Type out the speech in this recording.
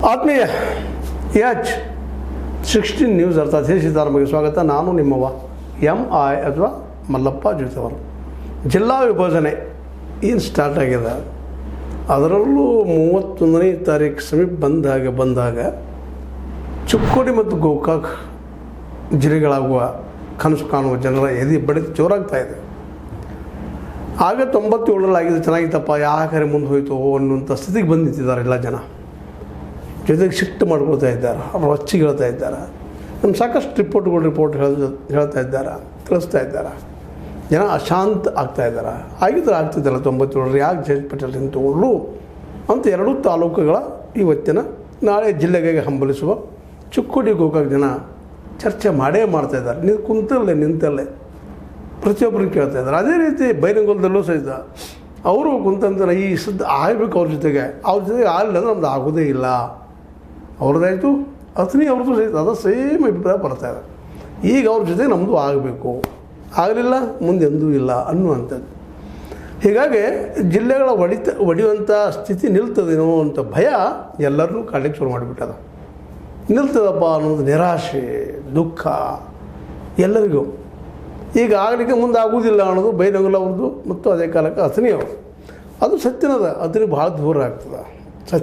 ಆತ್ಮೀಯ H16 news ಅರ್ಥಾತ್ ಸಿತಾರಮಗೆ ಸ್ವಾಗತ. ನಾನು ನಿಮ್ಮವ MI ಅಥವಾ ಮಲ್ಲಪ್ಪ ಜೊತೆವರು. ಜಿಲ್ಲಾ ವಿಭಜನೆ ಏನು ಸ್ಟಾರ್ಟ್ ಆಗಿದೆ, ಅದರಲ್ಲೂ 31ನೇ ತಾರೀಕು ಸಮೀಪ ಬಂದಾಗ ಚಿಕ್ಕೋಡಿ ಮತ್ತು ಗೋಕಾಕ್ ಜಿಲ್ಲೆಗಳಾಗುವ ಕನಸು ಕಾಣುವ ಜನರ ಎದೆ ಬಡಿತ ಜೋರಾಗ್ತಾ ಇದೆ. ಆಗ 97ರಲ್ಲಿ ಆಗಿದೆ, ಚೆನ್ನಾಗಿತ್ತಪ್ಪ, ಯಾಕೆ ಮುಂದೆ ಹೋಯಿತು ಅನ್ನುವಂಥ ಸ್ಥಿತಿಗೆ ಬಂದು ನಿಂತಿದ್ದಾರೆ ಎಲ್ಲ ಜನ. ಜೊತೆಗೆ ಶಿಫ್ಟ್ ಮಾಡ್ಕೊಳ್ತಾ ಇದ್ದಾರೆ, ರೊಚ್ಚಿಗೆ ಹೇಳ್ತಾ ಇದ್ದಾರೆ. ನಮ್ಮ ಸಾಕಷ್ಟು ರಿಪೋರ್ಟ್ ಹೇಳ್ತಾ ಇದ್ದಾರೆ, ತಿಳಿಸ್ತಾ ಇದ್ದಾರೆ. ಜನ ಅಶಾಂತ ಆಗ್ತಾ ಇದ್ದಾರೆ. ಆಗಿದ್ರೆ ಆಗ್ತಿದ್ದಲ್ಲ 97ರಲ್ಲಿ ಯಾಕೆ ಜೆ ಪಟೇಲ್ ನಿಂತುಕೊಳ್ಳು ಅಂತ ಎರಡೂ ತಾಲೂಕುಗಳ ಇವತ್ತಿನ ನಾಳೆ ಜಿಲ್ಲೆಗೆ ಹಂಬಲಿಸುವ ಚಿಕ್ಕೋಡಿ ಗೋಕಾಕ್ ಜನ ಚರ್ಚೆ ಮಾಡ್ತಾಯಿದ್ದಾರೆ. ನಿಂತಲ್ಲೇ ಪ್ರತಿಯೊಬ್ಬರಿಗೆ ಕೇಳ್ತಾ ಇದ್ದಾರೆ. ಅದೇ ರೀತಿ ಬೈರಂಗೋಲದಲ್ಲೂ ಸಹಿತ ಅವರು ಕುಂತಂದ್ರೆ ಈ ಸದ್ದು ಆಗಬೇಕು ಅವ್ರ ಜೊತೆಗೆ ಆಗಲಿಲ್ಲ ಅಂದ್ರೆ ನಮ್ದು ಆಗೋದೇ ಇಲ್ಲ. ಅವ್ರದ್ದಾಯಿತು, ಅಥಣಿ ಅವ್ರದ್ದು ಸಹಿತ ಅದು ಸೇಮ್ ಅಭಿಪ್ರಾಯ ಬರ್ತಾಯಿದೆ. ಈಗ ಅವ್ರ ಜೊತೆ ನಮ್ಮದು ಆಗಬೇಕು, ಆಗಲಿಲ್ಲ ಮುಂದೆ ಎಂದೂ ಇಲ್ಲ ಅನ್ನುವಂಥದ್ದು. ಹೀಗಾಗಿ ಜಿಲ್ಲೆಗಳ ಒಡೆಯುವಂಥ ಸ್ಥಿತಿ ನಿಲ್ತದೇನೋ ಅಂತ ಭಯ ಎಲ್ಲರನ್ನೂ ಕಾಡಲಿಕ್ಕೆ ಶುರು ಮಾಡಿಬಿಟ್ಟದ. ನಿಲ್ತದಪ್ಪ ಅನ್ನೋದು ನಿರಾಶೆ, ದುಃಖ ಎಲ್ಲರಿಗೂ. ಈಗ ಆಗಲಿಕ್ಕೆ ಮುಂದೆ ಆಗುವುದಿಲ್ಲ ಅನ್ನೋದು ಬೈರಂಗೋಲ ಅವ್ರದ್ದು ಮತ್ತು ಅದೇ ಕಾಲಕ್ಕೆ ಅಥಣಿ ಅವರು. ಅದು ಸತ್ಯನದ, ಅಥಣಿ ಭಾಳ ದೂರ ಆಗ್ತದೆ.